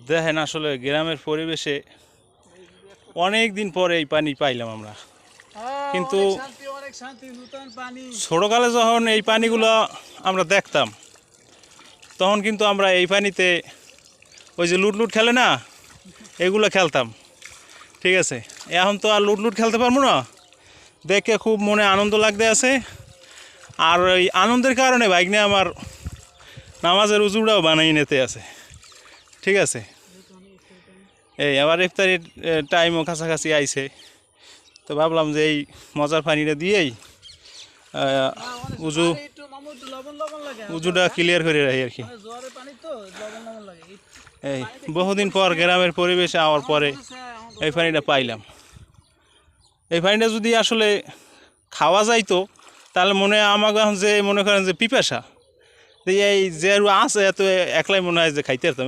দেখেন আসলে গ্রামের পরিবেশে অনেক দিন পরে এই পানি পাইলাম আমরা। কিন্তু ছোটকালে যখন এই পানিগুলো আমরা দেখতাম তখন কিন্তু আমরা এই পানিতে ওই যে লুটলুট খেলে না, এগুলো খেলতাম। ঠিক আছে, এখন তো আর লুটলুট খেলতে পারবো না। দেখে খুব মনে আনন্দ লাগতে আছে। আর ওই আনন্দের কারণে বাইক নিয়ে আমার নামাজের উজুটাও বানিয়ে নিতে আছে। ঠিক আছে, এই আবার ইফতারির টাইমও কাছাকাছি আইছে, তো ভাবলাম যে এই মজার পানিটা দিয়েই উজুটা ক্লিয়ার করে রাখি আর কি। এই বহুদিন পর গ্রামের পরিবেশে আওয়ার পরে এই পানিটা পাইলাম। এই পানিটা যদি আসলে খাওয়া যাইতো তাহলে আমাকে এখন যে মনে করেন যে পিপাসা এই যে আছে এত একলাই মনে হয় যে খাইতে পারতাম।